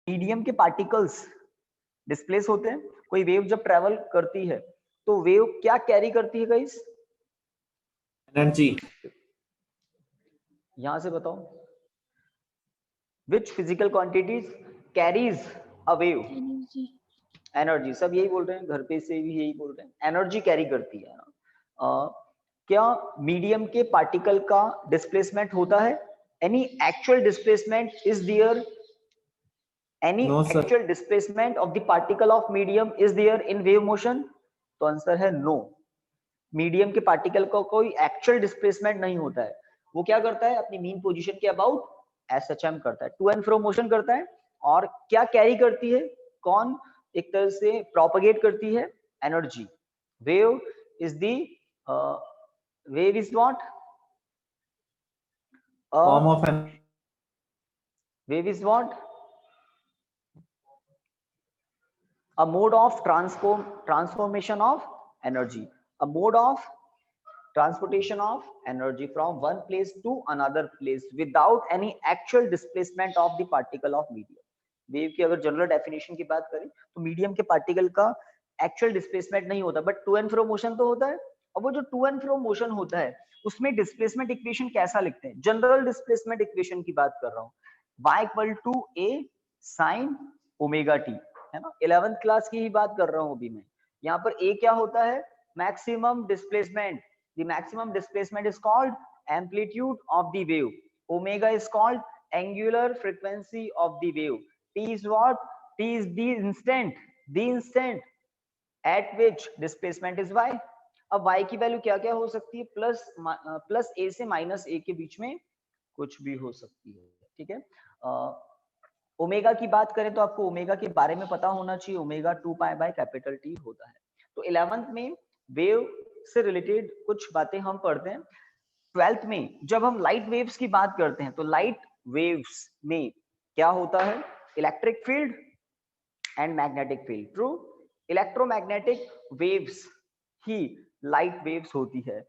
Medium के particles displace होते हैं। कोई वेव जब ट्रेवल करती है तो वेव क्या कैरी करती है गाइस? एनर्जी। यहां से बताओ, which physical quantities carries a wave? Energy. सब यही बोल रहे हैं, घर पे से भी यही बोल रहे हैं, एनर्जी कैरी करती है। क्या मीडियम के पार्टिकल का डिस्प्लेसमेंट होता है? Any actual displacement is there? Any No, sir. actual displacement of the particle of medium is there in wave motion? तो आंसर है नो। मीडियम के पार्टिकल का कोई एक्चुअल डिस्प्लेसमेंट नहीं होता है। वो क्या करता है? अपनी मीन पोजीशन के अबाउट एसएचएम करता है, टू एंड फ्रो मोशन करता है। और क्या कैरी करती है? कौन एक तरह से प्रोपगेट करती है? Energy. Wave is the wave is what? Form of wave is what? A mode of transformation of energy, a mode of transportation of energy from one place to another place without any actual displacement of the particle of medium. Wave की अगर general definition की बात करें तो medium के particle का actual displacement नहीं होता, but to and fro motion तो होता है। और वो जो टू एंड फ्रो मोशन होता है उसमें डिस्प्लेसमेंट इक्वेशन कैसा लिखते हैं? जनरल डिस्प्लेसमेंट इक्वेशन की बात कर रहा हूँ, y equal to a sin omega t, है ना। 11th क्लास की ही बात कर रहा हूं अभी मैं। यहाँ पर a क्या होता है? Maximum displacement. The maximum displacement is called amplitude of the wave. Omega is called angular frequency of the wave. t is what? t is the instant at which displacement is y। अब y की value क्या क्या हो सकती है? Plus a से minus a के बीच में कुछ भी हो सकती है, ठीक है। ओमेगा की बात करें तो आपको ओमेगा के बारे में पता होना चाहिए, omega 2 pi by capital T होता है। तो 11th में वेव से रिलेटेड कुछ बातें हम पढ़ते हैं। 12th में जब हम लाइट वेव्स की बात करते हैं तो लाइट वेव्स में क्या होता है? Electric field and magnetic field. True, electromagnetic waves he light waves होती है।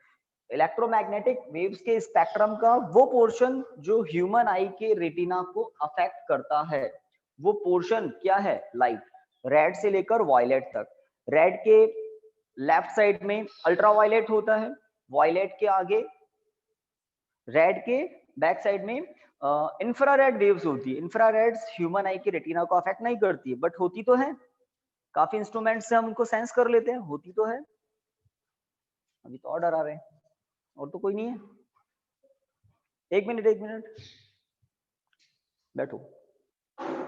इलेक्ट्रोमैग्नेटिक वेव्स के स्पेक्ट्रम का वो पोर्शन जो ह्यूमन आई के रेटिना को अफेक्ट करता है, वो पोर्शन क्या है? लाइट। रेड से लेकर वायलेट तक। रेड के लेफ्ट साइड में अल्ट्रावायलेट होता है, वायलेट के आगे, रेड के बैक साइड में इंफ्रारेड वेव्स होती है। इंफ्रारेड्स ह्यूमन आई के रेटिना को अफेक्ट नहीं करती है, बट होती तो है। काफी इंस्ट्रूमेंट से हम उनको सेंस कर लेते हैं, होती तो है। अभी तो और डरा रहे हैं, और तो कोई नहीं है। एक मिनट बैठो।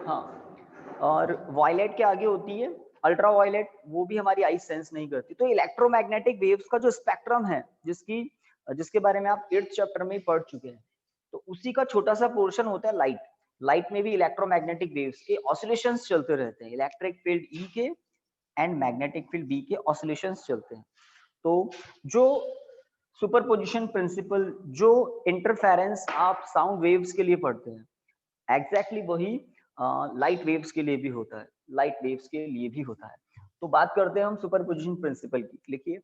हाँ, और वायलेट के आगे होती है अल्ट्रा वायलेट, वो भी हमारी आई सेंस नहीं करती। तो इलेक्ट्रोमैग्नेटिक वेव्स का जो स्पेक्ट्रम है, जिसके बारे में आप 8th चैप्टर में पढ़ चुके हैं, तो उसी का छोटा सा पोर्शन होता है लाइट। लाइट में भी इलेक्ट्रोमैग्नेटिक वेव्स के ऑसिलेशंस चलते रहते हैं। इलेक्ट्रिक फील्ड ई के एंड मैग्नेटिक फील्ड बी के ऑसिलेशंस चलते हैं। तो जो सुपरपोजिशन प्रिंसिपल, जो इंटरफेरेंस आप साउंड वेव्स के लिए पढ़ते हैं, एग्जैक्टली वही लाइट वेव्स के लिए भी होता है, लाइट वेव्स के लिए भी होता है। तो बात करते हैं हम सुपरपोजिशन प्रिंसिपल की। लिखिए,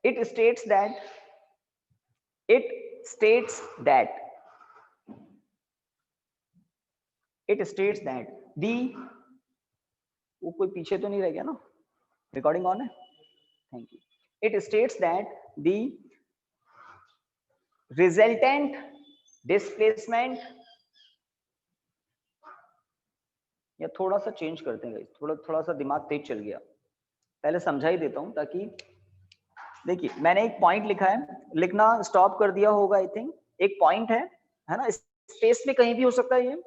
it states that the, वो कोई पीछे तो नहीं रह गया ना? रिकॉर्डिंग ऑन है? Thank you. It states that the resultant displacement, या थोड़ा सा चेंज करते हैं, थोड़ा सा दिमाग तेज चल गया, पहले समझा ही देता हूं ताकि देखिए, मैंने एक पॉइंट लिखा है, लिखना स्टॉप कर दिया होगा आई थिंक। एक पॉइंट है ना, स्पेस में कहीं भी हो सकता है ये।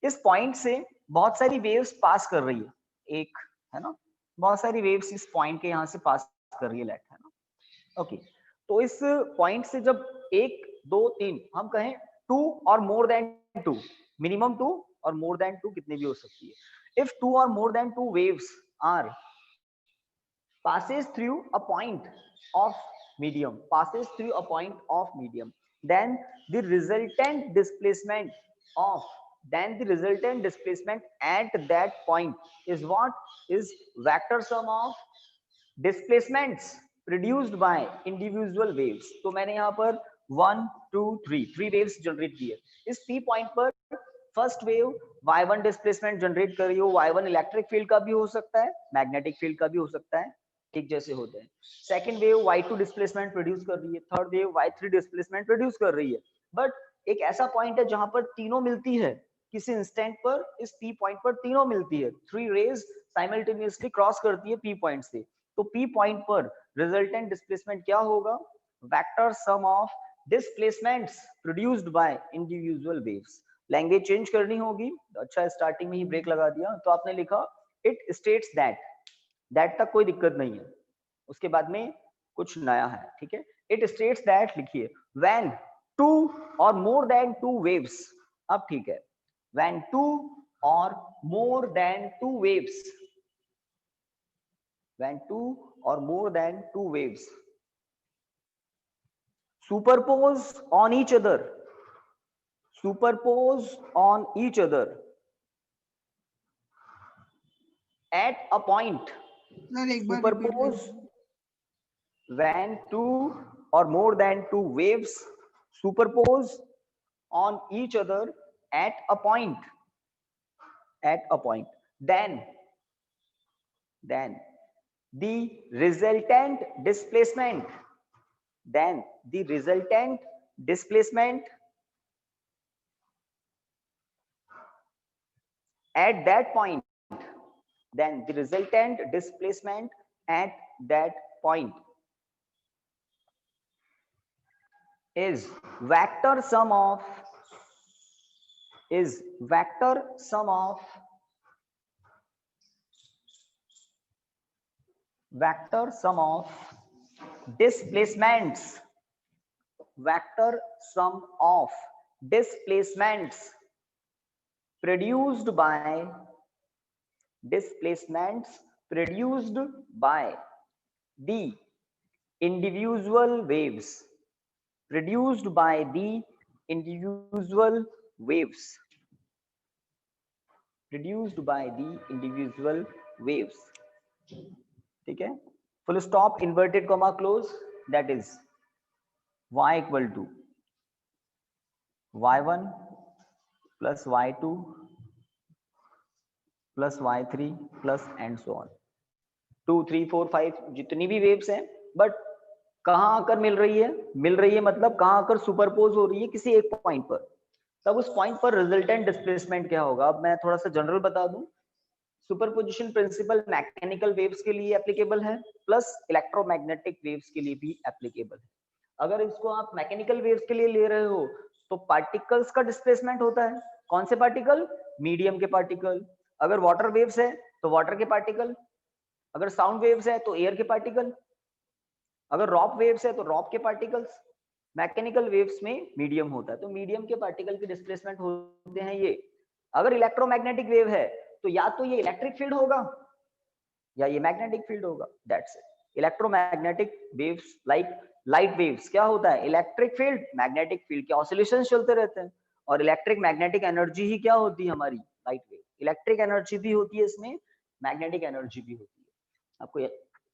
इस पॉइंट से बहुत सारी वेव्स पास कर रही है, एक है ना, बहुत सारी वेव्स इस पॉइंट के यहाँ से पास कर रही है लाइट, है ना। ओके, तो इस पॉइंट से जब 1 2 3 हम कहें 2 or more than 2, minimum 2 or more than 2 कितने भी हो सकती है। If 2 or more than 2 waves are passes through a point of medium, then the resultant displacement at that point is what? Is vector sum of displacements produced by individual waves। तो मैंने यहाँ पर 1 2 3 3 waves generate की है। इस P point पर first wave y1 displacement generate कर रही हो, y1 इलेक्ट्रिक फील्ड का भी हो सकता है, मैग्नेटिक फील्ड का भी हो सकता है, ठीक जैसे होते हैं। Second wave y2 displacement produce कर रही है, third wave y3 displacement produce कर रही है। बट एक ऐसा पॉइंट है जहां पर तीनों मिलती है, किसी इंस्टेंट पर इस पी पॉइंट पर तीनों मिलती है, थ्री रेज साइमल्टेनियसली क्रॉस करती है पी पॉइंट से। तो पी पॉइंट पर रिजल्टेंट डिस्प्लेसमेंट क्या होगा? Vector sum of displacements produced by individual waves. Language change करनी होगी, अच्छा स्टार्टिंग में ही ब्रेक लगा दिया, तो आपने लिखा इट स्टेट्स दैट तक कोई दिक्कत नहीं है, उसके बाद में कुछ नया है, ठीक है। इट स्टेट्स दैट लिखिए व्हेन टू और मोर देन टू वेव्स, अब ठीक है, व्हेन टू और more then two waves, when two or more than two waves superpose on each other at a point, superpose when two or more than two waves superpose on each other at a point, then the resultant displacement at that point, is vector sum of displacements produced by the individual waves, ठीक है। Full stop, inverted comma close, that is y equal to y1 plus y2 plus y3 plus and so on, 2 3 4 5 जितनी भी waves हैं, but कहां आकर मिल रही है मतलब कहां आकर सुपरपोज हो रही है किसी एक पॉइंट पर, तब उस पॉइंट पर रिजल्टेंट डिस्प्लेसमेंट क्या होगा। अब मैं थोड़ा सा जनरल बता दूं, सुपरपोजिशन प्रिंसिपल मैकेनिकल वेव्स के लिए एप्लीकेबल है, प्लस इलेक्ट्रोमैग्नेटिक वेव्स के लिए भी एप्लीकेबल है। अगर इसको आप मैकेनिकल वेव्स के लिए ले रहे हो तो पार्टिकल्स का डिस्प्लेसमेंट होता है, कौन से पार्टिकल? मीडियम के पार्टिकल। अगर वाटर वेव्स है तो वाटर के पार्टिकल, अगर साउंड वेव्स है तो एयर के पार्टिकल, अगर रॉक वेव्स है तो रॉक के पार्टिकल्स। मैकेनिकल वेव्स में मीडियम होता है, तो मीडियम के पार्टिकल के डिस्प्लेसमेंट होते हैं ये। अगर इलेक्ट्रोमैग्नेटिक वेव है तो या तो ये इलेक्ट्रिक फील्ड होगा या ये मैग्नेटिक फील्ड होगा, that's it. Electromagnetic waves like light waves क्या होता है? इलेक्ट्रिक फील्ड, मैग्नेटिक फील्ड के ऑसिलेशंस चलते रहते हैं, और इलेक्ट्रिक मैग्नेटिक एनर्जी ही क्या होती है हमारी? Light wave. इलेक्ट्रिक एनर्जी भी होती है इसमें, मैग्नेटिक एनर्जी भी होती है। आपको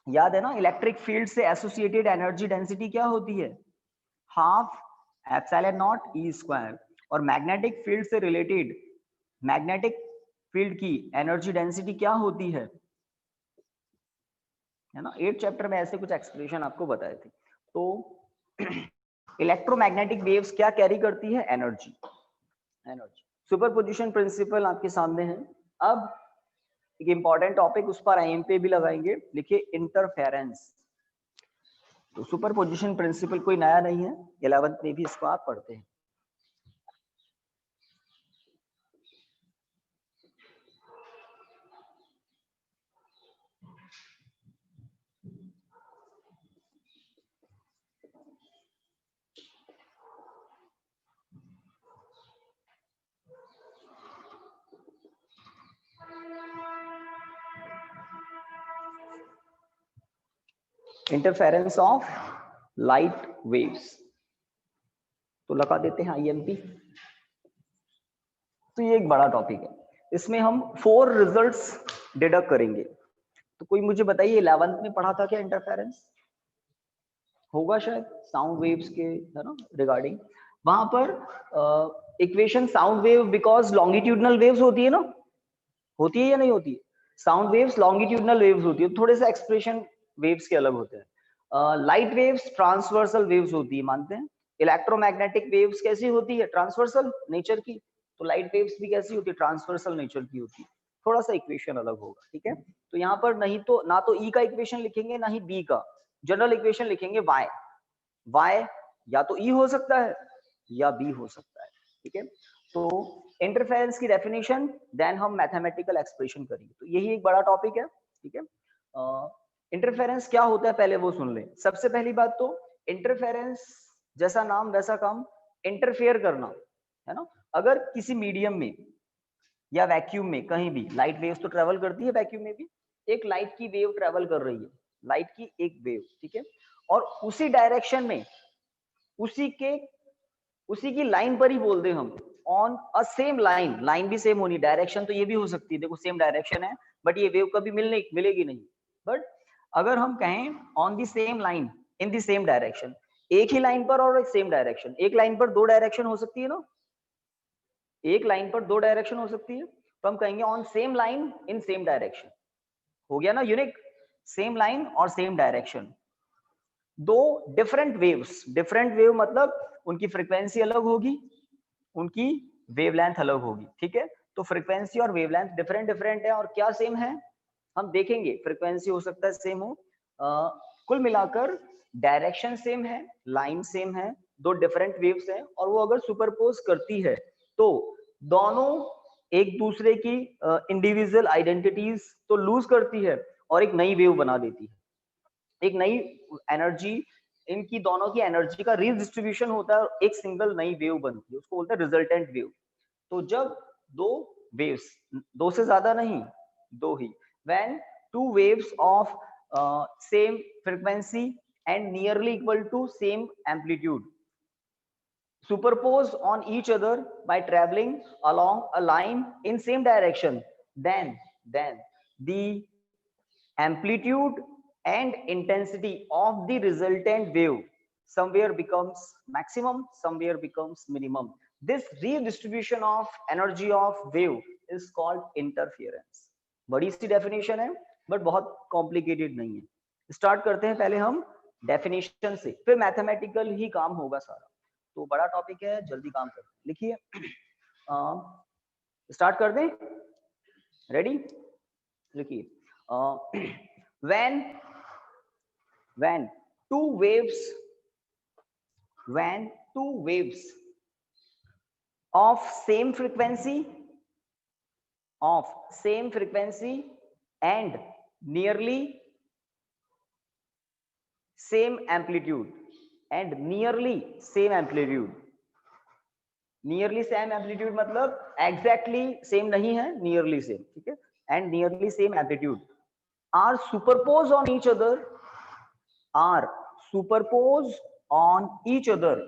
याद है ना, इलेक्ट्रिक फील्ड से एसोसिएटेड एनर्जी डेंसिटी क्या होती है? Half epsilon not E square. और मैग्नेटिक फील्ड से रिलेटेड मैग्नेटिक फील्ड की एनर्जी डेंसिटी क्या होती है ना? 8th चैप्टर में ऐसे कुछ एक्सप्रेशन आपको बताए थे। तो इलेक्ट्रोमैग्नेटिक वेव्स क्या कैरी करती है? एनर्जी। सुपरपोजिशन प्रिंसिपल आपके सामने है। अब एक इंपॉर्टेंट टॉपिक, उस पर आईएमपी भी लगाएंगे, लिखिए इंटरफेरेंस। तो सुपरपोजिशन प्रिंसिपल कोई नया नहीं है, 11th में भी इसको आप पढ़ते हैं। इंटरफेरेंस ऑफ लाइट वेव्स, तो लगा देते हैं आईएमपी। तो ये एक बड़ा टॉपिक है, इसमें हम 4 रिजल्ट्स डिडक्ट करेंगे। तो कोई मुझे बताइए 11th में पढ़ा था क्या इंटरफेरेंस? होगा शायद साउंड वेव्स के, है ना, रिगार्डिंग। वहां पर equation sound wave because longitudinal waves होती है ना, होती है या नहीं होती है? साउंड वेव्स लॉन्गिट्यूडनल वेव्स होती है, थोड़े से एक्सप्रेशन वेव्स के अलग होते हैं। लाइट वेव्स ट्रांसवर्सल वेव्स होती है, मानते हैं। इलेक्ट्रोमैग्नेटिक वेव्स कैसी होती है? ट्रांसवर्सल नेचर की। तो लाइट वेव्स भी कैसी होती है? ट्रांसवर्सल नेचर की होती है। थोड़ा सा इक्वेशन अलग होगा, ठीक है। तो यहाँ पर नहीं तो ना तो ई का इक्वेशन लिखेंगे ना ही बी का, जनरल इक्वेशन लिखेंगे वाई। वाई या तो ई हो सकता है या बी हो सकता है, ठीक है। तो इंटरफेरेंस की डेफिनेशन, देन हम मैथमेटिकल एक्सप्रेशन करेंगे। तो यही एक बड़ा टॉपिक है, ठीक है। इंटरफेरेंस क्या होता है पहले वो सुन लें। सबसे पहली बात तो इंटरफेरेंस जैसा नाम वैसा काम, इंटरफेयर करना, है ना। अगर किसी मीडियम में या वैक्यूम में कहीं भी, लाइट वेव्स तो ट्रेवल करती है वैक्यूम में भी, एक लाइट की वेव ट्रेवल कर रही है, लाइट की एक वेव, ठीक है, और उसी डायरेक्शन में उसी की लाइन पर ही बोल दे हम, on a same line, line भी सेम होनी, डायरेक्शन तो ये भी हो सकती है, देखो सेम डायरेक्शन है बट ये वेव कभी मिलेगी नहीं। बट अगर हम कहें on the same line in the same direction, एक ही लाइन पर और एक सेम डायरेक्शन, एक लाइन पर दो डायरेक्शन हो सकती है ना, एक लाइन पर दो डायरेक्शन हो सकती है, तो हम कहेंगे on same line in same direction. हो गया ना यूनिक, सेम लाइन और सेम डायरेक्शन। दो डिफरेंट वेव्स, डिफरेंट वेव मतलब उनकी फ्रीक्वेंसी अलग होगी, उनकी वेवलेंथ अलग होगी, ठीक है। तो फ्रीक्वेंसी और वेवलेंथ डिफरेंट डिफरेंट है, और क्या सेम है हम देखेंगे। फ्रीक्वेंसी हो सकता है सेम हो, कुल मिलाकर डायरेक्शन सेम है, लाइन सेम है, दो डिफरेंट वेव्स हैं, और वो अगर सुपरपोज करती है तो दोनों एक दूसरे की इंडिविजुअल आइडेंटिटीज तो लूज करती है और एक नई वेव बना देती है, एक नई एनर्जी, इनकी दोनों की एनर्जी का रीडिस्ट्रीब्यूशन होता है और एक सिंगल नई वेव बनती है, उसको बोलते हैं रिजल्टेंट वेव। तो जब दो वेव्स, दो से ज्यादा नहीं, दो ही, when two waves of same frequency and nearly equal to same amplitude superposed on each other by traveling along a line in same direction, then the amplitude and intensity of the resultant wave somewhere becomes maximum, somewhere becomes minimum. This redistribution of energy of wave is called interference. बड़ी सी definition है but बहुत complicated नहीं है। Start करते हैं पहले हम definition से, फिर मैथमेटिकल ही काम होगा सारा। तो बड़ा टॉपिक है, जल्दी काम करते हैं। लिखिए, स्टार्ट कर दें, रेडी, लिखिए, when two waves of same frequency and nearly same amplitude nearly same amplitude मतलब एग्जैक्टली सेम नहीं है, नियरली सेम, ठीक है, and nearly same amplitude are superpose on each other,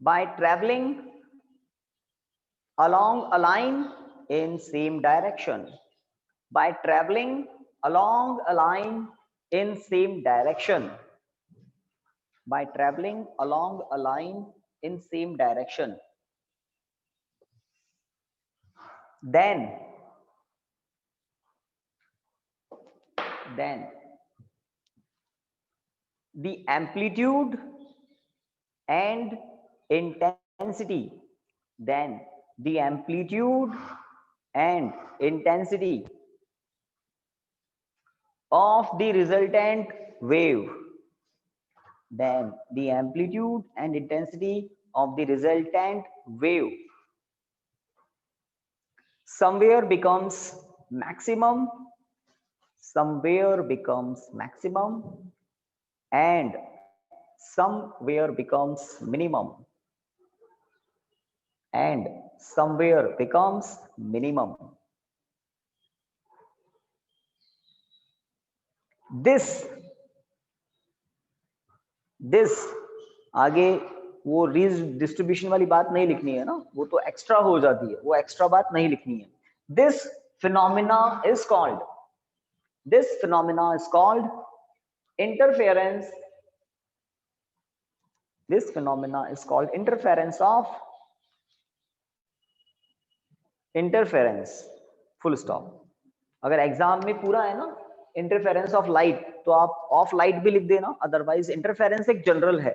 by traveling along a line in same direction, by traveling along a line in same direction, by traveling along a line in same direction, then the amplitude and intensity, then the amplitude and intensity of the resultant wave, then the amplitude and intensity of the resultant wave somewhere becomes maximum, and somewhere becomes minimum, this आगे वो distribution वाली बात नहीं लिखनी है ना, वो तो एक्स्ट्रा हो जाती है, वो एक्स्ट्रा बात नहीं लिखनी है। This phenomena is called, this phenomena is called interference. This phenomena is called interference of interference, full stop. अगर एग्जाम में पूरा है ना इंटरफेरेंस ऑफ लाइट तो आप ऑफ लाइट भी लिख देना, अदरवाइज इंटरफेरेंस एक जनरल है,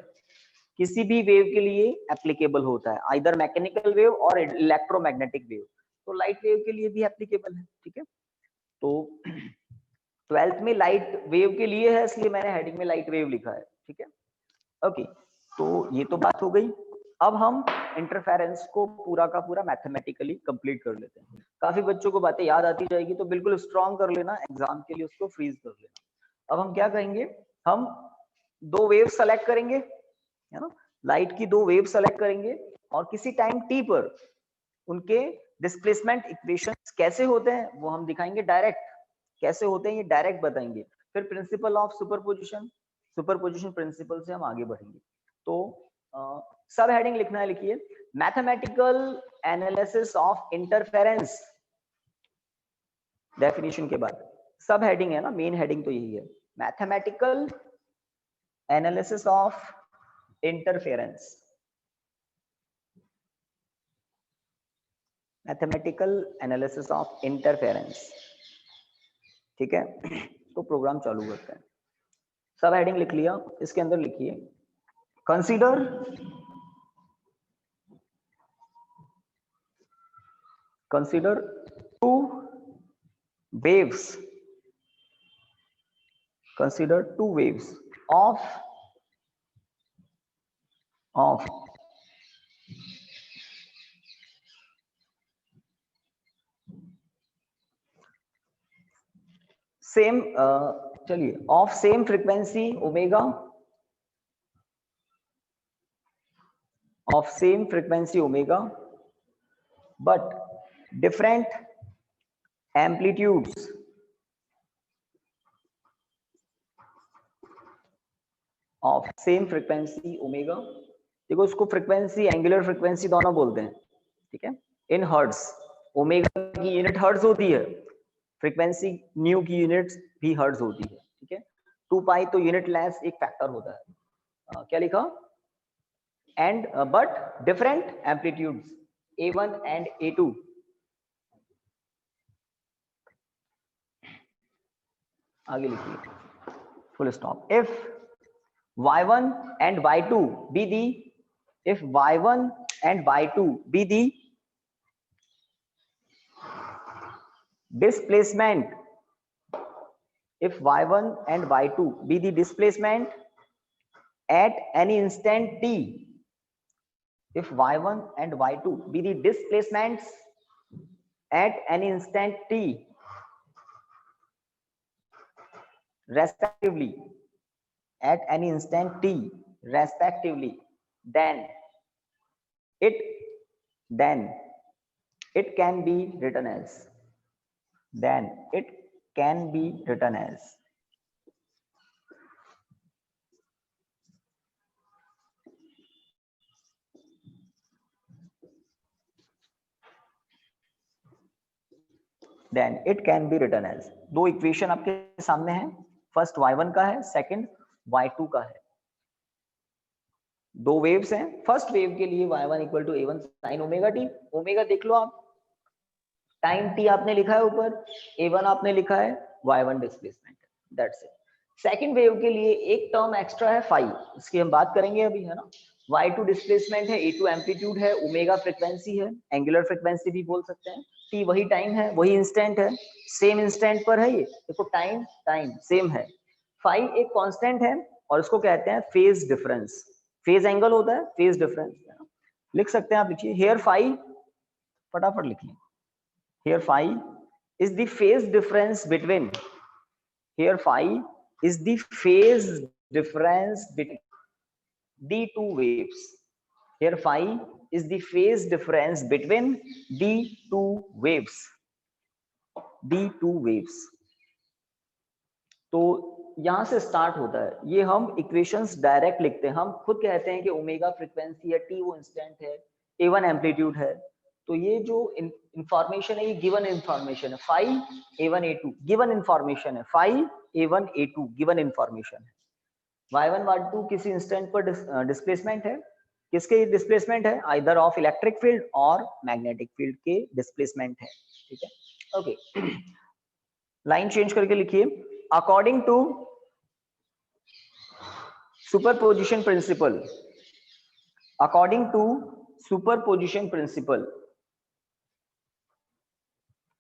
किसी भी वेव के लिए एप्लीकेबल होता है, आइदर मैकेनिकल वेव और इलेक्ट्रोमैग्नेटिक वेव, तो लाइट वेव के लिए भी एप्लीकेबल है, ठीक है। तो 12th में लाइट वेव के लिए है, इसलिए मैंने हेडिंग में लाइट वेव लिखा है, ठीक है। ओके, तो ये तो बात हो गई। अब हम इंटरफेरेंस को पूरा का पूरा मैथमेटिकली कंप्लीट कर लेते हैं। काफी बच्चों को बातें याद आती जाएगी, तो बिल्कुल स्ट्रॉन्ग कर लेना, एग्जाम के लिए उसको फ्रीज कर लेना। अब हम क्या करेंगे, हम दो वेव सेलेक्ट करेंगे, है ना, लाइट की दो वेव सेलेक्ट करेंगे और किसी टाइम टी पर उनके डिस्प्लेसमेंट इक्वेशंस कैसे होते हैं वो हम दिखाएंगे, डायरेक्ट कैसे होते हैं ये डायरेक्ट बताएंगे। फिर principle of superposition, superposition principle से हम आगे बढ़ेंगे। तो सब हेडिंग लिखना है, लिखिए mathematical analysis of interference. Definition के बाद सब हेडिंग है ना, मेन हेडिंग तो यही है, mathematical analysis of interference, mathematical analysis of interference, ठीक है। तो प्रोग्राम चालू करते हैं। सब हेडिंग लिख लिया, इसके अंदर लिखिए consider two waves, consider two waves of same, चलिए of same frequency omega, of same frequency omega but different amplitudes of same frequency omega. देखो उसको फ्रीक्वेंसी, एंगुलर फ्रीक्वेंसी दोनों बोलते हैं, ठीक है, इन हर्ट्ज। ओमेगा की यूनिट हर्ट्ज होती है, फ्रीक्वेंसी न्यू की यूनिट भी हर्ट्ज होती है, ठीक है। 2 पाई तो यूनिट लेस एक फैक्टर होता है। क्या लिखा, and but different amplitudes A1 and A2। आगे लिखिए full stop. If y1 and y2 be the, if y1 and y2 be the displacement, if y1 and y2 be the displacement at any instant t, if y1 and y2 be the displacements at any instant t respectively, at any instant t respectively, then it can be written as, then it can be written as then it can be written as, दो equation आपके सामने है, first y1 का है, second y2 का है। दो waves हैं, फर्स्ट वेव के लिए y1 equal to a1 sin omega t, omega देख लो आप, टाइम t आपने लिखा है ऊपर, a1 आपने लिखा है, y1 displacement, that's it. Second wave के लिए एक टर्म एक्स्ट्रा है फाई, इसकी हम बात करेंगे अभी, है ना। y2 डिस्प्लेसमेंट है, a2 एम्पलीट्यूड है, ओमेगा फ्रीक्वेंसी है, एंगुलर फ्रीक्वेंसी भी बोल सकते हैं, t वही टाइम है, वही इंस्टेंट है, सेम इंस्टेंट पर है ये, देखो टाइम सेम है, फाई एक कांस्टेंट है और इसको कहते हैं फेज डिफरेंस, फेज एंगल होता है, फेज डिफरेंस लिख सकते हैं आप, लिखिए हियर फाई, फटाफट लिखिए, here phi is the phase difference between, here phi is the phase difference between the two waves, here phi is the phase difference between the two waves, the two waves। तो यहां से start होता है, ये हम equations direct लिखते हैं, हम खुद कहते हैं कि ओमेगा फ्रीक्वेंसी है, टी वो इंस्टेंट है, a1 एम्पलीट्यूड है, तो ये जो इंफॉर्मेशन है ये गिवन इंफॉर्मेशन है, phi a1 a2 given information है, phi a1 a2 given information है। y1 y2 किसी इंस्टेंट पर डिस्प्लेसमेंट है, किसके डिस्प्लेसमेंट है, either of electric field or magnetic field के डिस्प्लेसमेंट है, ठीक है। ओके, लाइन चेंज करके लिखिए, according to superposition principle, according to superposition principle,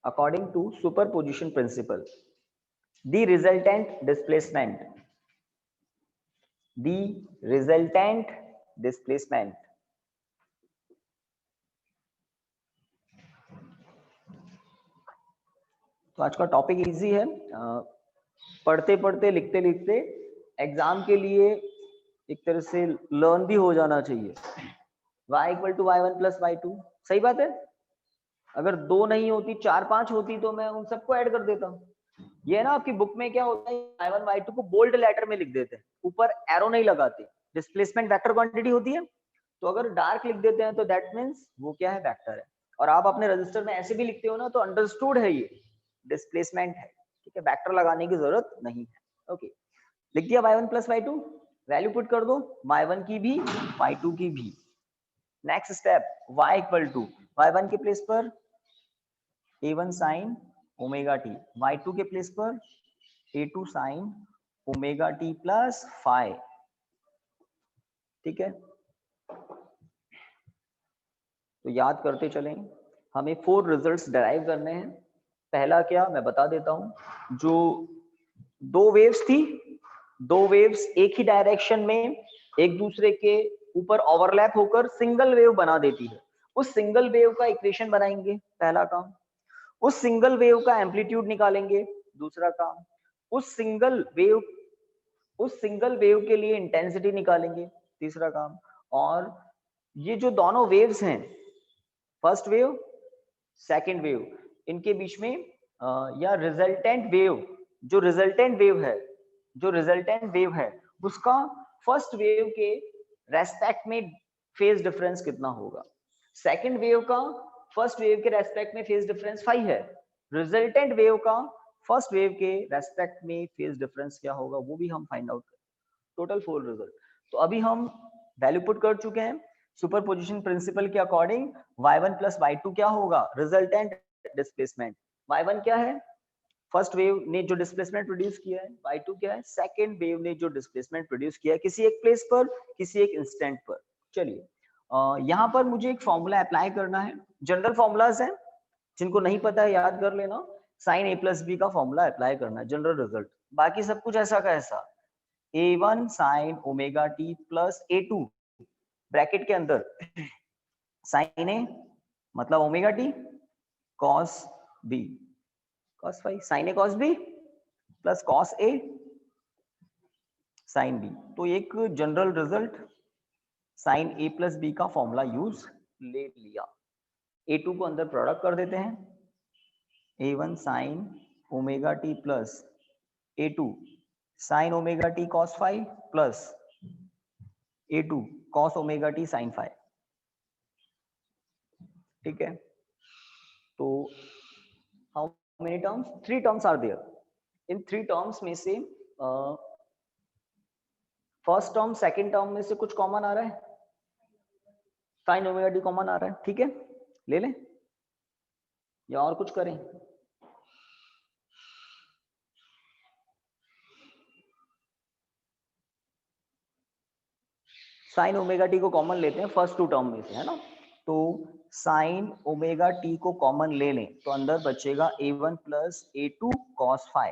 according to superposition principle, the resultant displacement तो आज का टॉपिक इजी है, पढ़ते पढ़ते लिखते लिखते एग्जाम के लिए एक तरह से लर्न भी हो जाना चाहिए। y equal to y1 plus y2, सही बात है। अगर 2 नहीं होती 4 5 होती तो मैं उन सबको ऐड कर देता हूँ। ये ना आपकी बुक में क्या होता है, y1 y2 को बोल्ड लेटर में लिख देते हैं, ऊपर एरो नहीं लगाते, डिस्प्लेसमेंट वेक्टर क्वांटिटी होती है, तो अगर डार्क लिख देते हैं तो दैट मींस वो क्या है, वेक्टर है। और आप अपने रजिस्टर में ऐसे भी लिखते हो ना तो अंडरस्टूड है, ये डिस्प्लेसमेंट है, ठीक है, वेक्टर लगाने की जरूरत नहीं है। ओके, लिख दिया y1 plus y2, value put कर दो y1 की भी y2 की भी। Next step, y equal to y1 के प्लेस पर a1 sine omega T, y2 के प्लेस पर a2 sine omega t plus phi, ठीक है। तो याद करते चलें, हमें 4 रिजल्ट्स डराइव करने हैं। पहला क्या मैं बता देता हूं, जो 2 वेव्स थी, 2 वेव्स एक ही डायरेक्शन में एक दूसरे के ऊपर ओवरलैप होकर सिंगल वेव बना देती है, उस सिंगल वेव का इक्वेशन बनाएंगे, पहला काम। उस सिंगल वेव का एम्पलीट्यूड निकालेंगे, दूसरा काम। उस सिंगल वेव के लिए इंटेंसिटी निकालेंगे, तीसरा काम। और ये जो दोनों वेव्स हैं, फर्स्ट वेव सेकंड वेव, इनके बीच में या रिजल्टेंट वेव है उसका फर्स्ट वेव के रेस्पेक्ट में फेज डिफरेंस कितना होगा। सेकंड वेव का फर्स्ट वेव के रेस्पेक्ट में फेज डिफरेंस 5 है, रिजल्टेंट वेव का फर्स्ट वेव के रेस्पेक्ट में फेज डिफरेंस क्या होगा वो भी हम फाइंड आउट करें। Total 4 result. तो अभी हम वैल्यू पुट कर चुके हैं, सुपरपोजिशन प्रिंसिपल के अकॉर्डिंग y1 प्लस y2 क्या होगा, रिजल्टेंट डिस्प्लेसमेंट। y1 क्या है, फर्स्ट वेव ने जो डिस्प्लेसमेंट प्रोड्यूस किया है, y2 क्या है, सेकंड वेव ने जो डिस्प्लेसमेंट प्रोड्यूस किया है किसी एक प्लेस पर, किसी एक इंस्टेंट पर। चलिए यहाँ पर मुझे एक फॉर्मूला अप्लाई करना है, जनरल फॉर्मूलाज है, जिनको नहीं पता है याद कर लेना, साइन a प्लस बी का फॉर्मूला अप्लाई करना है, जनरल रिजल्ट। बाकी सब कुछ ऐसा का ऐसा, a1 sine omega t plus a2 bracket के अंदर साइन ए मतलब omega t, cos B cos phi, sine A cos B plus cos A sine B. तो एक general result sine A plus B का फॉर्मूला यूज ले लिया। a2 को अंदर प्रोडक्ट कर देते हैं, a1 sine omega t plus a2 sine omega t cos phi plus a2 cos omega t sine phi, ठीक है। तो how many terms, 3 terms are there. इन 3 टर्म्स में से फर्स्ट टर्म सेकंड टर्म में से कुछ कॉमन आ रहा है, साइन ओमेगा टी कॉमन आ रहा है, ठीक है, ले लें या और कुछ करें। साइन ओमेगा टी को कॉमन लेते हैं फर्स्ट 2 टर्म में से, है ना। तो साइन ओमेगा टी को कॉमन ले लें तो अंदर बचेगा a1 plus a2 cos phi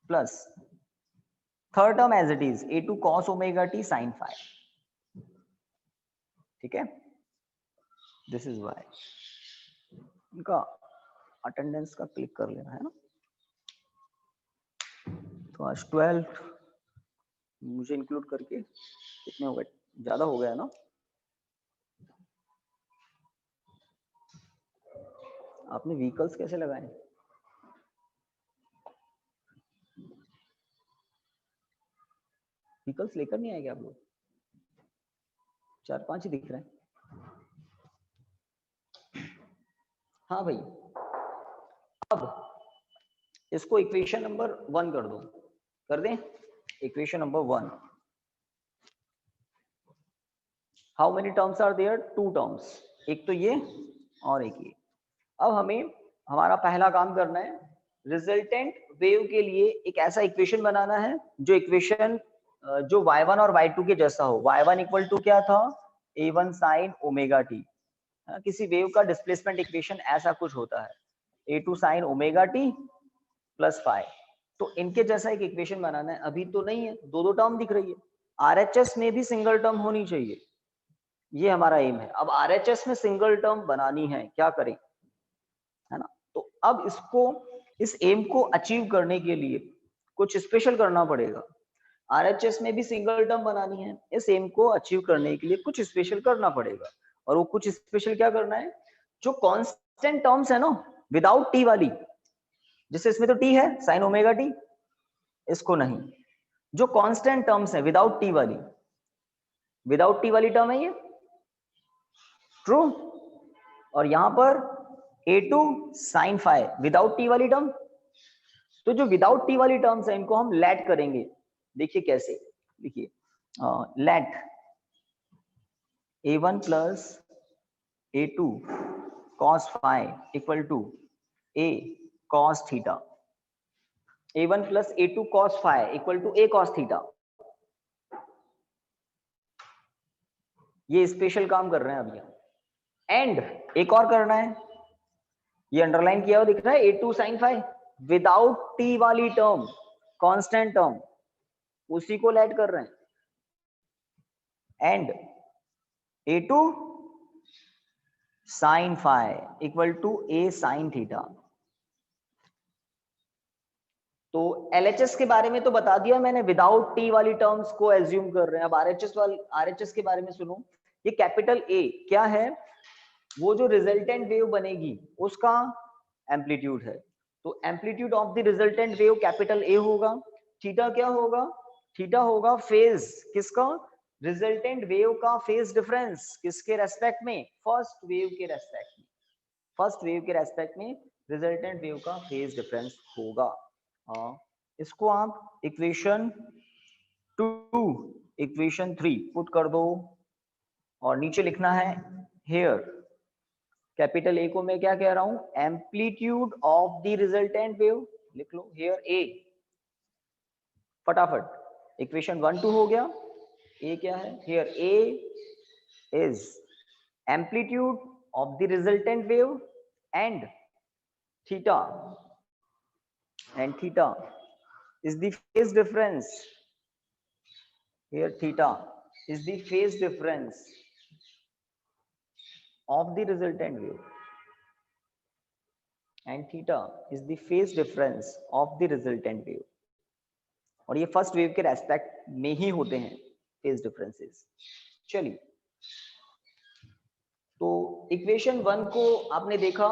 plus third term as it is a2 cos omega t sine phi, ठीक है। दिस इज वाई इनका अटेंडेंस का क्लिक कर लेना है ना। तो आज 12 मुझे इंक्लूड करके कितने हो गए, ज्यादा हो गया ना। आपने व्हीकल्स कैसे लगाए, व्हीकल्स लेकर नहीं आए क्या आप लोग, 4-5 ही दिख रहे हैं। हाँ भाई, अब इसको इक्वेशन नंबर 1 कर दो, कर दें equation number 1। How many terms are there? 2 terms, एक तो ये और एक ये। अब हमें हमारा पहला काम करना है, रिजल्टेंट वेव के लिए एक ऐसा इक्वेशन बनाना है जो इक्वेशन जो y1 और y2 के जैसा हो। y1 इक्वल टू क्या था? a1 sin omega T. किसी वेव का डिस्प्लेसमेंट इक्वेशन ऐसा कुछ होता है, a2 sin omega t plus five. तो इनके जैसा एक इक्वेशन बनाना है। अभी तो नहीं है, दो दो टर्म दिख रही है। आरएचएस में भी सिंगल टर्म होनी चाहिए, ये हमारा एम है। अब आरएचएस में सिंगल टर्म बनानी है, क्या करें, है ना? तो अब इसको, इस एम को अचीव करने के लिए कुछ स्पेशल करना पड़ेगा। आरएचएस में भी सिंगल टर्म बनानी है, इस एम को अचीव करने के लिए कुछ स्पेशल करना पड़ेगा। और वो कुछ स्पेशल क्या करना है? जो कांस्टेंट टर्म्स है ना विदाउट टी वाली, जैसे इसमें तो टी है साइन ओमेगा टी, इसको नहीं। जो कांस्टेंट टर्म्स है विदाउट टी वाली, विदाउट टी वाली टर्म है ये, ट्रू। और यहां पर a2 sin phi without t वाली टर्म। तो जो विदाउट टी वाली टर्म्स है इनको हम लेट करेंगे। देखिए कैसे, देखिए let a1 plus a2 cos phi equal to a cos theta. a1 plus a2 cos phi equal to a cos theta. ये स्पेशल काम कर रहे हैं अभी हम। एंड एक और करना है, ये अंडरलाइन किया हुआ दिख रहा है, a2 sin phi without t वाली टर्म, कांस्टेंट टर्म, उसी को लेट कर रहे हैं। And a2 sin phi equal to a sin theta. तो LHS के बारे में तो बता दिया मैंने, विदाउट टी वाली टर्म्स को एज्यूम कर रहे हैं। अब RHS के बारे में सुनो। ये कैपिटल A क्या है? वो जो रिजल्टेंट वेव बनेगी उसका एम्पलीट्यूड है। तो amplitude of the resultant wave capital A होगा। थीटा क्या होगा? थीटा होगा फेज किसका? रिजल्टेंट वेव का फेज डिफरेंस किसके रेस्पेक्ट में? फर्स्ट वेव के रेस्पेक्ट में। फर्स्ट वेव के रेस्पेक्ट में रिजल्टेंट वेव का फेज डिफरेंस होगा। इसको आप इक्वेशन 2 इक्वेशन 3 पुट कर दो और नीचे लिखना है हेयर कैपिटल ए को मैं क्या कह रहा हूं? Amplitude of the resultant wave. लिख लो हेयर ए, फटाफट। इक्वेशन 1 2 हो गया। ए क्या है? Here a is amplitude of the resultant wave and theta is the phase difference. Here theta is the phase difference of the resultant wave and theta is the phase difference of the resultant wave. और ये first wave के respect में ही होते हैं phase differences. चलिए, तो equation 1 को आपने देखा,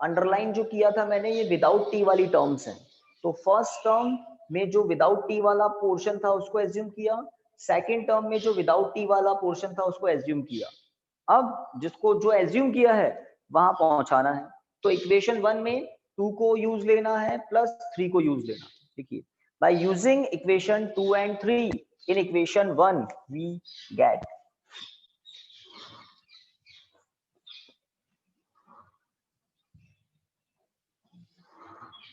अंडरलाइन जो किया था मैंने, ये विदाउट टी वाली टर्म्स हैं। तो फर्स्ट टर्म में जो विदाउट टी वाला पोर्शन था उसको एज्यूम किया, सेकंड टर्म में जो विदाउट टी वाला पोर्शन था उसको एज्यूम किया। अब जिसको जो एज्यूम किया है वहां पहुंचाना है। तो इक्वेशन 1 में 2 को यूज लेना है प्लस 3 को यूज लेना है। देखिए, by using equation 2 and 3 in equation 1 we get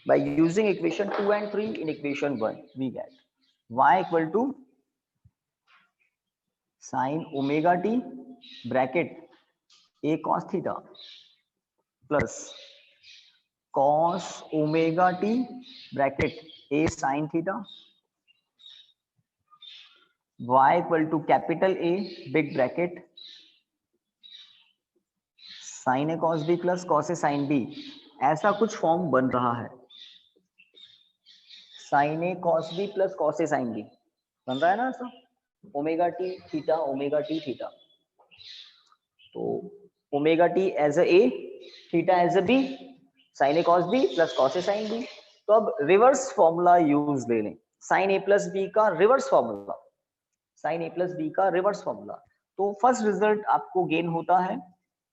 by using equation 2 and 3 in equation 1 we get y equal to sin omega t bracket a cos theta plus cos omega t bracket a sin theta, y equal to capital A big bracket sin a cos b plus cos a sin b। ऐसा कुछ form बन रहा है, sin a cos b plus cos a sin b बन रहा है ना ऐसा, omega t theta omega t theta. तो omega t as A, theta as A B, sine A cos B plus cos A sine B. तो अब reverse formula use ले लें, साइन ए प्लस बी का reverse formula, sine A plus B का reverse formula. तो first result आपको gain होता है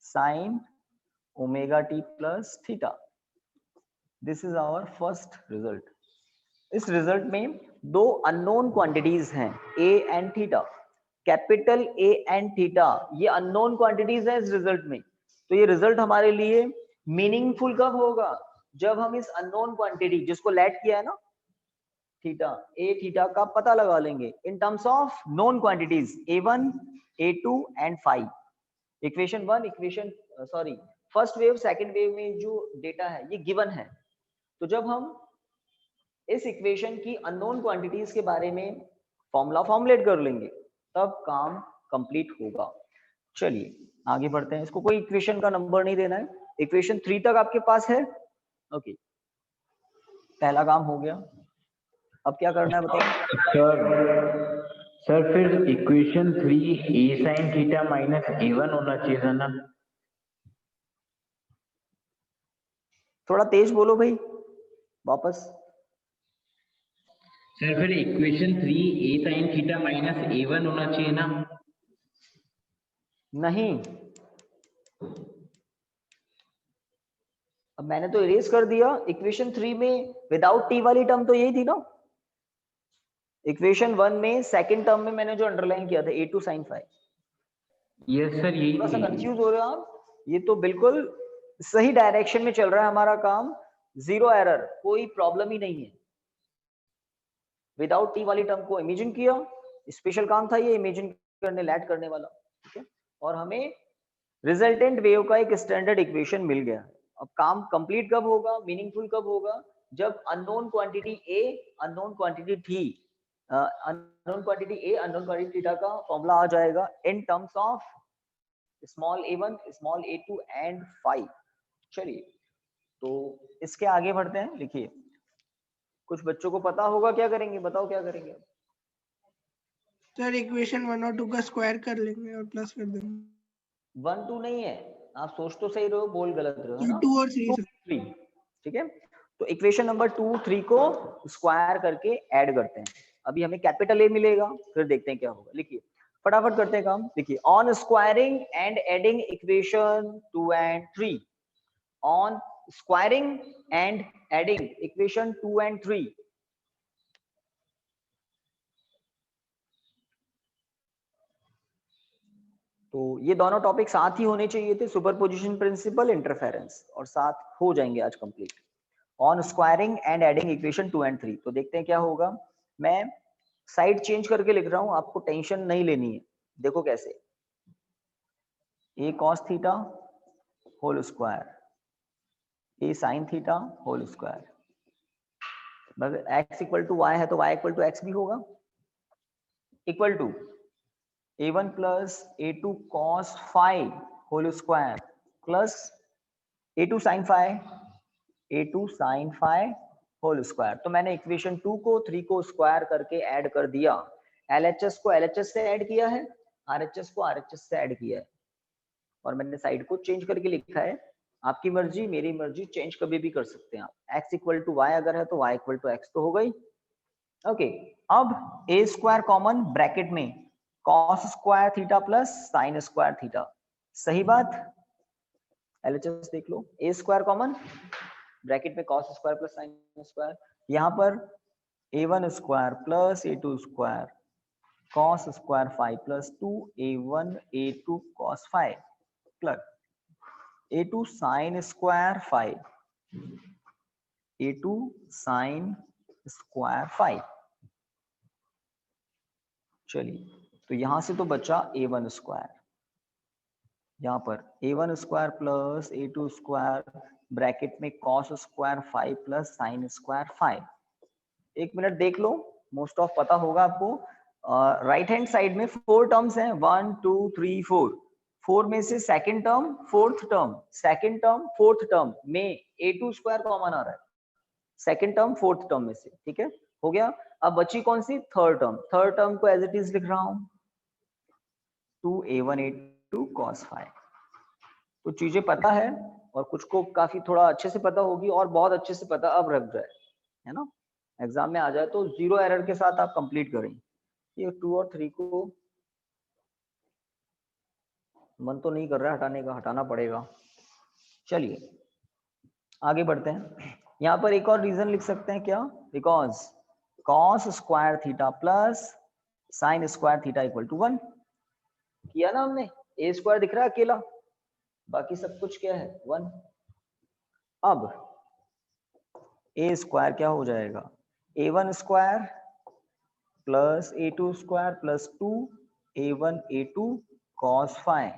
sine omega t plus theta. This is our first result. इस रिजल्ट में दो अननोन क्वांटिटीज हैं, A and theta. Capital A and theta ये अननोन क्वांटिटीज हैं इस रिजल्ट में। तो ये रिजल्ट हमारे लिए मीनिंगफुल कब होगा? जब हम इस अननोन क्वांटिटी जिसको लेट किया है ना थीटा, ए थीटा का पता लगा लेंगे in terms of known quantities a1 a2 and phi. Equation 1 equation sorry first wave second wave में जो डेटा है ये गिवन है। तो जब हम इस इक्वेशन की अननोन क्वांटिटीज के बारे में फॉर्मूला फॉर्मुलेट कर लेंगे तब काम कंप्लीट होगा। चलिए आगे बढ़ते हैं। इसको कोई इक्वेशन का नंबर नहीं देना है, इक्वेशन 3 तक आपके पास है। ओके, पहला काम हो गया। अब क्या करना है बताओ। सर फिर इक्वेशन 3 ए साइन थीटा माइनस a1 होना चाहिए था ना? थोड़ा तेज बोलो भाई वापस। सर फिर इक्वेशन 3 ए साइन थीटा माइनस a1 होना चाहिए ना? नहीं, अब मैंने तो इरेज कर दिया। इक्वेशन 3 में विदाउट टी वाली टर्म तो यही थी ना। इक्वेशन 1 में सेकंड टर्म में मैंने जो अंडरलाइन किया था a2 sin phi। Yes sir यही थोड़ा सा थी। कंफ्यूज हो रहे हो आप? ये तो बिल्कुल सही डायरेक्शन में चल रहा है हमारा काम, जीरो एरर, कोई प्रॉब्लम ही नहीं है। विदाउट टी वाली टर्म को इमेजिन किया, स्पेशल काम था ये इमेजिन करने लैट करने वाला, ठीक है। और हमें रिजल्टेंट वेव का एक स्टैंडर्ड इक्वेशन मिल गया। अब काम कंप्लीट कब होगा, मीनिंगफुल कब होगा? जब unknown quantity a, unknown quantity थी, unknown quantity a, unknown quantity theta का फॉर्मूला आ जाएगा in terms of small a1 small a2 and phi. चलिए तो इसके आगे बढ़ते हैं। लिखिए, कुछ बच्चों को पता होगा क्या करेंगे, बताओ क्या करेंगे। सर इक्वेशन 1 और 2 का स्क्वायर कर लेंगे और प्लस कर देंगे। 1 2 नहीं है, आप सोच तो सही रहे हो, बोल गलत रहे हो, है ना। 2 और 3 सर। 3, ठीक है। तो इक्वेशन नंबर 2 3 को स्क्वायर करके ऐड करते हैं। अभी हमें कैपिटल ए मिलेगा, फिर देखते हैं क्या होगा। लिखिए फटाफट करते हैं काम। देखिए, on squaring and adding equation 2 and 3, on squaring and adding equation 2 and 3, तो ये दोनों टॉपिक साथ ही होने चाहिए थे, सुपरपोजिशन प्रिंसिपल, इंटरफेरेंस, और साथ हो जाएंगे आज complete. On squaring and adding equation 2 and 3, तो देखते हैं क्या होगा। मैं साइड चेंज करके लिख रहा हूं, आपको टेंशन नहीं लेनी है। देखो कैसे, a cos theta whole square, a sine theta whole square. अगर x इक्वल टू वाई है तो y इक्वल टू एक्स भी होगा, equal to a1 plus a2 cos phi whole square plus a2 sin phi, a2 sin phi whole square. तो मैंने equation 2 को 3 को square करके ऐड कर दिया। LHS को LHS से ऐड किया है, RHS को RHS से ऐड किया है, और मैंने साइड को चेंज करके लिखा है। आपकी मर्जी मेरी मर्जी, चेंज कभी भी कर सकते हैं आप। x इक्वल टू वाई अगर है तो y इक्वल टू एक्स तो हो गई। ओके, अब ए स्क्वायर कॉमन ब्रैकेट में cos square theta plus sine square theta, सही बात। LHS देख लो, ए स्क्वायर कॉमन ब्रैकेट में cos square plus sine square, यहाँ पर a1 square plus a2 square cos square 5 plus 2a1 a2 cos 5 plus a2 sine square 5, a2 sine square 5। चलिए, तो यहां से तो बचा a1 स्क्वायर, यहाँ पर a1 square plus a2 square bracket में cos square 5 plus sine square 5। एक मिनट देख लो, मोस्ट ऑफ पता होगा आपको। राइट हैंड साइड में 4 टर्म्स हैं, 1 2 3 4। 4 में से second term fourth term, second term fourth term में a2 स्क्वायर कॉमन आ रहा है, सेकंड टर्म फोर्थ टर्म में से, ठीक है, हो गया। अब बची कौन सी, थर्ड टर्म। थर्ड टर्म को एज इट इज लिख रहा हूं, 2a1 a2 cos 5। तो चीजें पता है, और कुछ को काफी थोड़ा अच्छे से पता होगी, और बहुत अच्छे से पता अब रख जाए, है ना। एग्जाम में आ जाए तो जीरो एरर के साथ आप कंप्लीट करें। ये 2 और 3 को मन तो नहीं कर रहा है हटाने का, हटाना पड़ेगा। चलिए आगे बढ़ते हैं। यहाँ पर एक और रीजन लिख सकते हैं क्या, because cos square theta plus sine square theta equal to 1 किया ना हमने। ए स्क्वायर दिख रहा है अकेला, बाकी सब कुछ क्या है 1। अब ए स्क्वायर क्या हो जाएगा, a1 square plus a2 square plus 2 a1 a2 cos phi.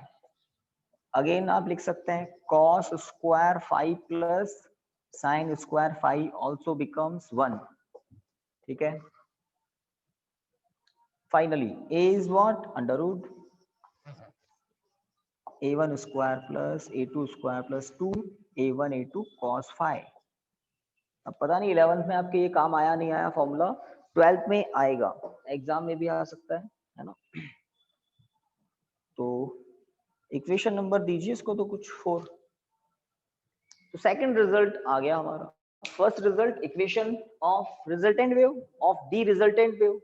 Again आप लिख सकते हैं cos square phi plus sine square phi also becomes 1। ठीक है, finally a is what, under root a1 square plus a2 square plus 2 a1 a2 cos phi. अब पता नहीं 11th में आपके ये काम आया नहीं आया फॉर्मूला, 12th में आएगा, एग्जाम में भी आ सकता है ना। तो इक्वेशन नंबर दीजिए इसको तो कुछ 4। तो सेकंड रिजल्ट आ गया हमारा। First result equation of resultant wave of the resultant wave,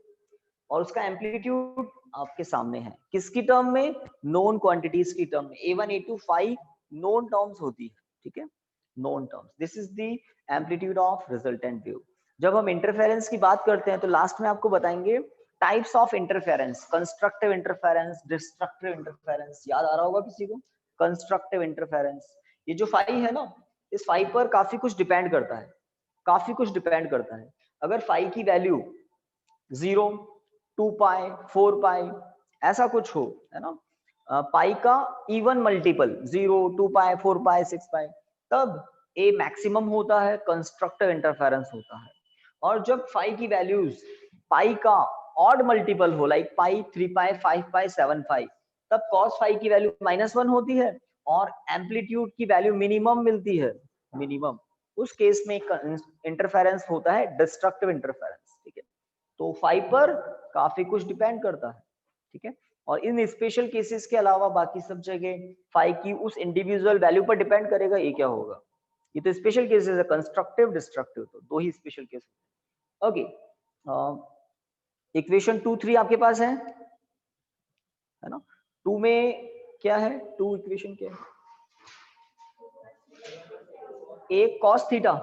और उसका एम्पलीट्यूड आपके सामने है। किसकी टर्म में, नोन क्वांटिटीज की टर्म में। a1 a2 phi known terms होती है, ठीक है, known terms. This is the amplitude of resultant wave. जब हम इंटरफेरेंस की बात करते हैं तो लास्ट में आपको बताएंगे types of interference, constructive interference, destructive interference. याद आ रहा होगा किसी को, कंस्ट्रक्टिव इंटरफेरेंस। ये जो फाइ है ना, इस फाइ पर काफी कुछ डिपेंड करता है, काफी कुछ डिपेंड करता है। अगर फाइ की वैल्यू 0, 2 पाई, 4 पाई ऐसा कुछ हो, है ना, पाई का इवन मल्टीपल 0, 2 पाई, 4 पाई, 6 पाई, तब ए मैक्सिमम होता है, कंस्ट्रक्टिव इंटरफेरेंस होता है। और जब फाइ की वैल्यूज पाई का ऑड मल्टीपल हो, लाइक पाई, 3 पाई, 5 पाई, 7 पाई, तब कॉस फाइ की वैल्यू -1 होती है और एम्पलीट्यूड की वैल्यू मिनिमम मिलती है, मिनिमम। उस केस में इंटरफेरेंस होता है डिस्ट्रक्टिव इंटरफेरेंस। ठीक है, तो फाइ पर काफी कुछ डिपेंड करता है, ठीक है। और इन स्पेशल केसेस के अलावा बाकी सब जगह फाइ की उस इंडिविजुअल वैल्यू पर डिपेंड करेगा, ये क्या होगा। ये तो स्पेशल केसेस है, कंस्ट्रक्टिव डिस्ट्रक्टिव, तो दो ही स्पेशल केस। ओके, इक्वेशन 2 3 आपके पास है ना। 2 में क्या है, 2 इक्वेशन क्या है, एक cos थीटा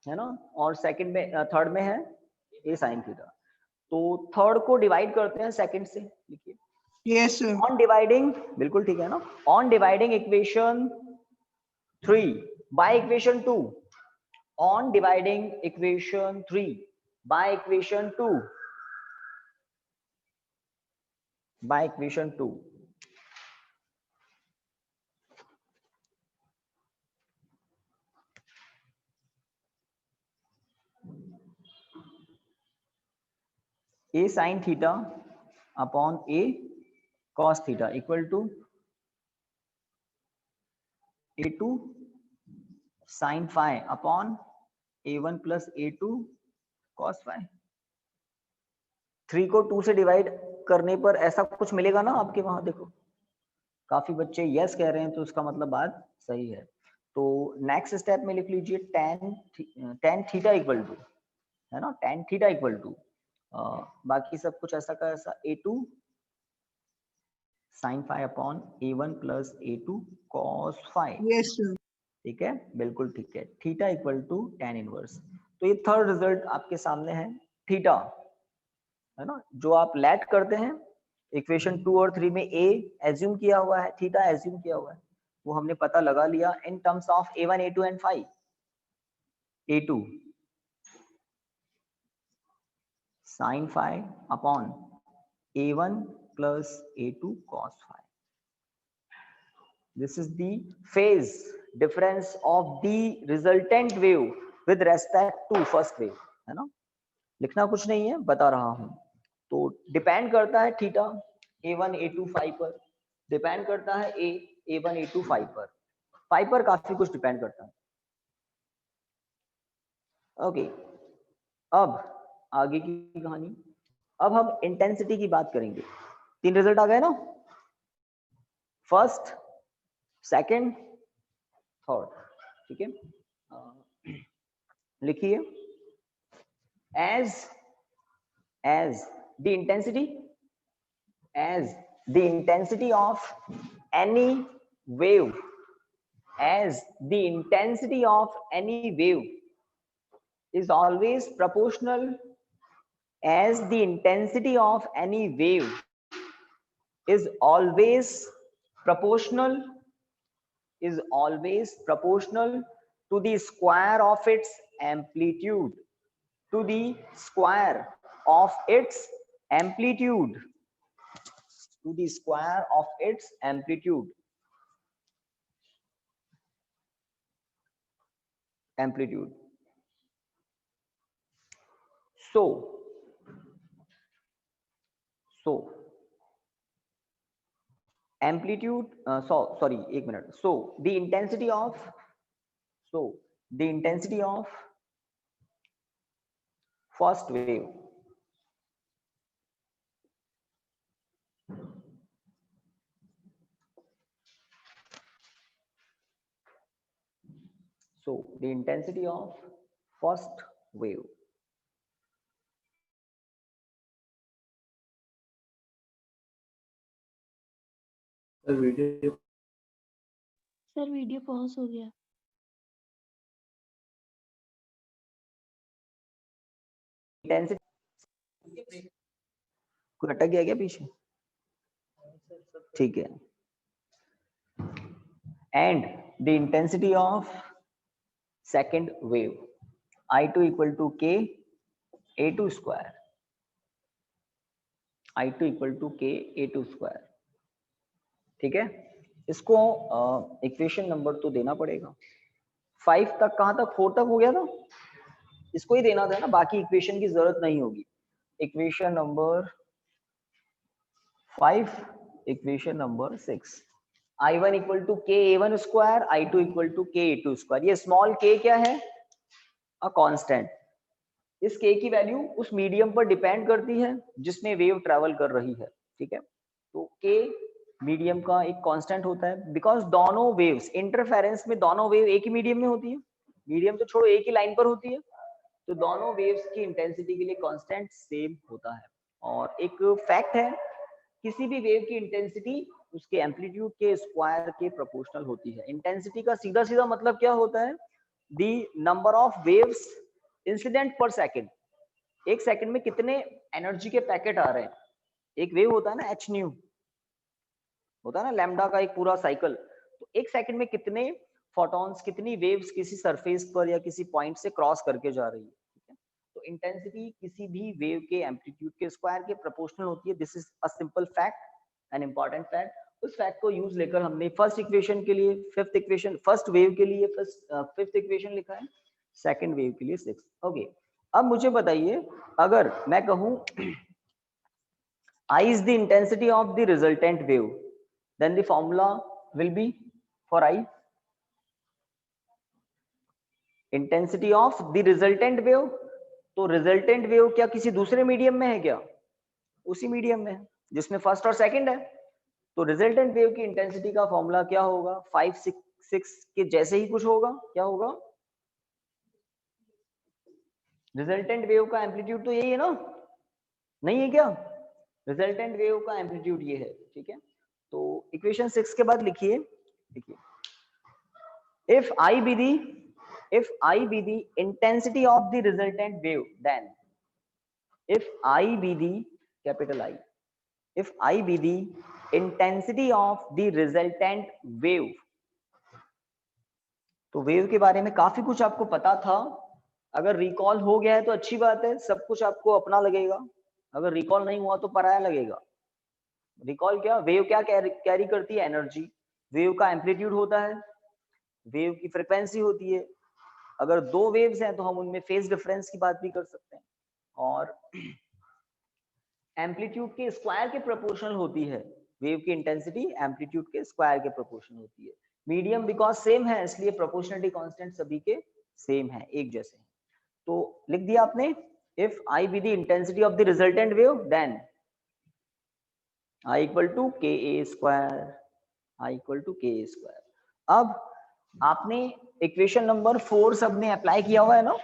है ना, और सेकंड में थर्ड में है a sin थीटा। तो थर्ड को डिवाइड करते हैं सेकंड से, लिखिए। Yes sir. ऑन डिवाइडिंग, बिल्कुल ठीक है ना, on dividing equation 3 by equation 2, on dividing equation 3 by equation 2, by equation 2, a sin theta upon a cos theta equal to a2 sin phi upon a1 plus a2 cos phi। 3 को 2 से divide करने पर ऐसा कुछ मिलेगा ना आपके वहां, देखो काफी बच्चे यस कह रहे हैं, तो उसका मतलब बात सही है। तो नेक्स्ट स्टेप में लिख लीजिए tan थीटा इक्वल टू, है ना, tan थीटा इक्वल टू बाकी सब कुछ ऐसा का ऐसा a2 sin phi upon a1 plus a2 cos phi। Yes sir. ठीक है, बिल्कुल ठीक है, theta equal to tan inverse. तो ये थर्ड रिजल्ट आपके सामने है, थीटा, है ना, जो आप लेट करते हैं इक्वेशन 2 और 3 में a एज्यूम किया हुआ है, थीटा एज्यूम किया हुआ है, वो हमने पता लगा लिया इन terms of a1 a2 and phi। a2 sin phi upon a1 plus a2 cos phi। This is the phase difference of the resultant wave with respect to first wave, है ना, लिखना कुछ नहीं है, बता रहा हूं। तो डिपेंड करता है थीटा a1 a2 phi पर, डिपेंड करता है a1 a2 phi पर, phi पर काफी कुछ डिपेंड करता है। ओके, अब आगे की कहानी, अब हम इंटेंसिटी की बात करेंगे। 3 रिजल्ट आ गए ना, फर्स्ट, सेकंड, थर्ड, ठीक है। लिखिए, as the intensity of any wave as the intensity of any wave is always proportional, as the intensity of any wave is always proportional, is always proportional to the square of its amplitude, to the square of its amplitude, to the square of its amplitude, amplitude. So amplitude, sorry, 1 minute. So the intensity of first wave, so the intensity of first wave video sir video pause हो गया। Intensity कोई अटक गया क्या पीछे? ठीक है। And the intensity of second wave I2 equal to K A2 square, I2 equal to K A2 square. ठीक है, इसको इक्वेशन नंबर तो देना पड़ेगा। 5 तक, कहां तक? 4 तक हो गया था, इसको ही देना था ना, बाकी इक्वेशन की जरूरत नहीं होगी। Equation number 5, equation number 6, I1 equal to K A1 square, I2 equal to K A2 square. ये स्मॉल k क्या है? A constant. इस k की वैल्यू उस मीडियम पर डिपेंड करती है जिसमें वेव ट्रेवल कर रही है। ठीक है, तो k मीडियम का एक कांस्टेंट होता है, बिकॉज दोनों वेव्स इंटरफेरेंस में, दोनों वेव एक ही मीडियम में होती है, मीडियम तो छोड़ो एक ही लाइन पर होती है, तो दोनों वेव्स की इंटेंसिटी के लिए कांस्टेंट सेम होता है। और एक फैक्ट है, किसी भी वेव की इंटेंसिटी उसके एम्पलीट्यूड के स्क्वायर के प्रोपोर्शनल होती है। इंटेंसिटी का सीधा सीधा मतलब क्या होता है? The number of waves incident पर सेकेंड। एक सेकंड में कितने एनर्जी के पैकेट आ रहे हैं। एक वेव होता है ना, एच न्यू होता है ना, लैम्डा का एक पूरा साइकिल, तो एक सेकंड में कितने फोटॉन्स, कितनी वेव्स किसी सरफेस पर या किसी पॉइंट से क्रॉस करके जा रही है। ठीक है, तो इंटेंसिटी किसी भी वेव के एम्पलीट्यूड के स्क्वायर के प्रोपोर्शनल होती है। This is a simple fact, an important fact. उस फैक्ट को यूज लेकर हमने फर्स्ट इक्वेशन के लिए फिफ्थ इक्वेशन, फर्स्ट वेव के लिए फिफ्थ इक्वेशन लिखा है, सेकंड वेव के लिए 6। ओके, अब मुझे बताइए, अगर मैं कहूं I is the intensity of the resultant wave, then the formula will be for I, intensity of the resultant wave। तो resultant wave क्या किसी दूसरे मीडियम में है क्या? उसी मीडियम में है जिसमें फर्स्ट और सेकंड है। तो resultant wave की इंटेंसिटी का फॉर्मूला क्या होगा? 5 6 के जैसे ही कुछ होगा। क्या होगा? रिजल्टेंट वेव का एम्पलीट्यूड तो यही है ना, नहीं है क्या? रिजल्टेंट वेव का एम्पलीट्यूड ये है। ठीक है, तो इक्वेशन 6 के बाद लिखिए, if I be the intensity of the resultant wave, then if I be the capital I, if I be the intensity of the resultant wave, तो वेव के बारे में काफी कुछ आपको पता था। अगर रिकॉल हो गया है तो अच्छी बात है, सब कुछ आपको अपना लगेगा। अगर रिकॉल नहीं हुआ तो पराया लगेगा। रिकॉल क्या, वेव क्या कैरी करती है? एनर्जी। वेव का एम्पलीट्यूड होता है, वेव की फ्रीक्वेंसी होती है। अगर दो वेव्स हैं तो हम उनमें फेज डिफरेंस की बात भी कर सकते हैं। और एम्पलीट्यूड के स्क्वायर के प्रोपोर्शनल होती है वेव की इंटेंसिटी, एम्पलीट्यूड के स्क्वायर के प्रोपोर्शनल होती है। मीडियम बिकॉज सेम है इसलिए प्रोपोर्शनलिटी कांस्टेंट सभी के सेम है, एक जैसे हैं। तो लिख दिया आपने, if I be the intensity of the resultant wave, then I equal to k a square, I equal to k a square. अब आपने इक्वेशन नंबर 4 सबने अप्लाई किया हुआ है ना,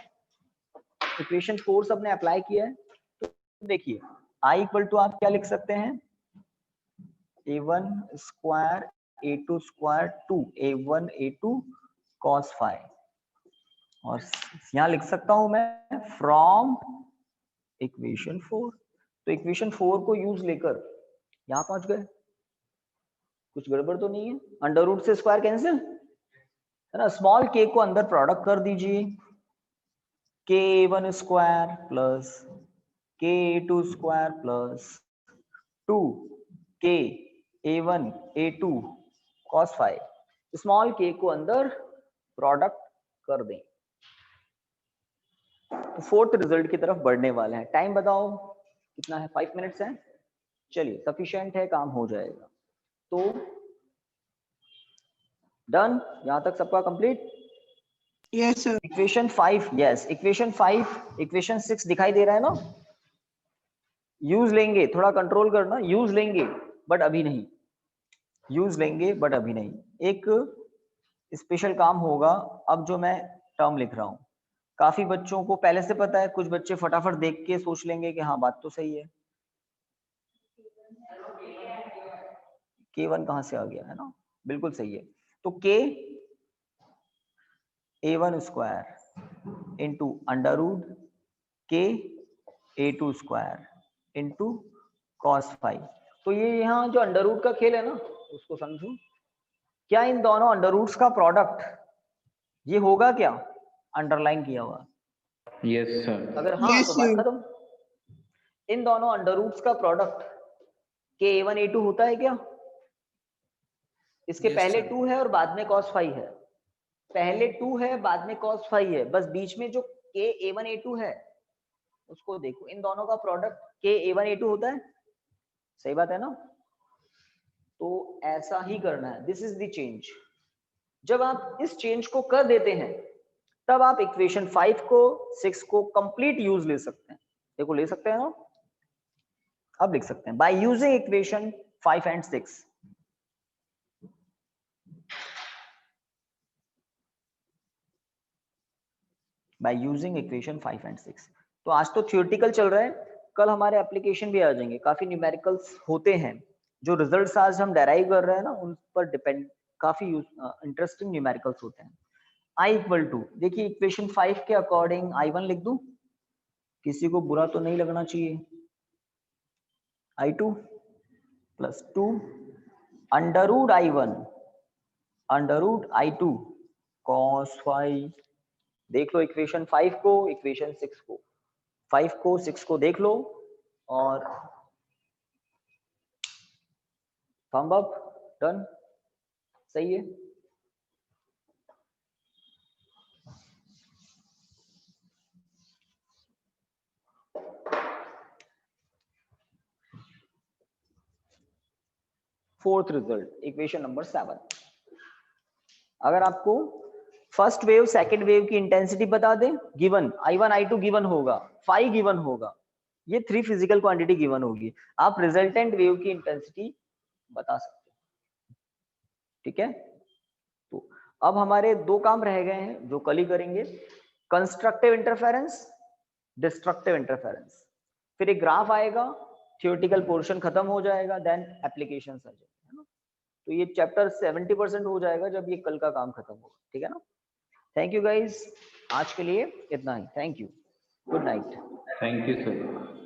इक्वेशन 4 सबने अप्लाई किया है। तो देखिए I इक्वल टू आप क्या लिख सकते हैं? A1 square a2 square two a1 a2 cos phi, और यहां लिख सकता हूं मैं फ्रॉम इक्वेशन 4। तो इक्वेशन 4 को यूज लेकर यहां पहुंच गए। कुछ गड़बड़ तो नहीं है? अंडर रूट से स्क्वायर कैंसिल है ना, स्मॉल के को अंदर प्रोडक्ट कर दीजिए, के a1 स्क्वायर प्लस के a2 स्क्वायर प्लस 2 के a1 a2 cos phi, small के को अंदर प्रोडक्ट कर दें। तो फोर्थ रिजल्ट की तरफ बढ़ने वाले हैं। टाइम बताओ कितना है? 5 मिनट्स है। चलिए सफिशिएंट है, काम हो जाएगा। तो डन, यहां तक सबका complete? Yes sir. Equation 5, yes equation 5, equation 6 दिखाई दे रहा है ना? यूज लेंगे, थोड़ा कंट्रोल करना, यूज लेंगे बट अभी नहीं, यूज लेंगे बट अभी नहीं। एक स्पेशल काम होगा अब जो मैं टर्म लिख रहा हूं। काफी बच्चों को पहले से पता है, कुछ बच्चे फटाफट देख के सोच लेंगे कि हाँ बात तो सही है। K1 कहां से आ गया है ना? बिल्कुल सही है। तो K a1 square into under root K a2 square into cos phi। तो ये यहाँ जो अंडर रूट का खेल है ना, उसको समझो। क्या इन दोनों अंडर रूट्स का प्रोडक्ट ये होगा क्या? अंडरलाइन किया हुआ। Yes sir. अगर हाँ Yes, तो बात sir. खत्म। इन दोनों अंडर रूट्स का प्रोडक्ट के a1 a2 होता है क्या? इसके पहले 2 है और बाद में cos phi है। पहले 2 है बाद में cos phi है, बस बीच में जो के a1 a2 है उसको देखो। इन दोनों का प्रोडक्ट के a1 a2 होता है, सही बात है ना? तो ऐसा ही करना है, दिस इज द चेंज। जब आप इस चेंज को कर देते हैं तब आप इक्वेशन 5 को 6 को कंप्लीट यूज ले सकते हैं। देखो ले सकते हैं ना? अब लिख सकते हैं bye using equation 5 and 6। Bye using equation 5 and 6। तो आज तो थियोरेटिकल चल रहा है, कल हमारे एप्लीकेशन भी आ जाएंगे। काफी न्यूमेरिकल्स होते हैं, जो रिजल्ट्स आज हम डेराइव कर रहे हैं ना उन पर डिपेंड, काफी इंटरेस्टिंग न्यूमेरिकल्स होते हैं। i इक्वल टू, देखिए इक्वेशन 5 के अकॉर्डिंग i1 लिख दूं, किसी को बुरा तो नहीं लगना चाहिए। i2 plus 2 under root i1 under root i2 cos phi। देख लो इक्वेशन 5 को, इक्वेशन 6 को, 5 को 6 को देख लो और थंब अप, डन, सही है। Fourth result equation number 7। अगर आपको फर्स्ट वेव सेकंड वेव की इंटेंसिटी बता दें, गिवन i1 i2 गिवन होगा, phi गिवन होगा, ये 3 फिजिकल क्वांटिटी गिवन होगी, आप रिजल्टेंट वेव की इंटेंसिटी बता सकते हैं। ठीक है, तो अब हमारे 2 काम रह गए हैं जो कल ही करेंगे, कंस्ट्रक्टिव इंटरफेरेंस, डिस्ट्रक्टिव इंटरफेरेंस। फिर एक ग्राफ आएगा, थियोरेटिकल पोर्शन खत्म हो जाएगा, देन एप्लीकेशंस आ जाएंगे, है ना? तो ये चैप्टर 70% हो जाएगा जब ये कल का काम खत्म होगा। ठीक है ना? थैंक यू गाइज, आज के लिए इतना ही। Thank you, good night. Thank you sir.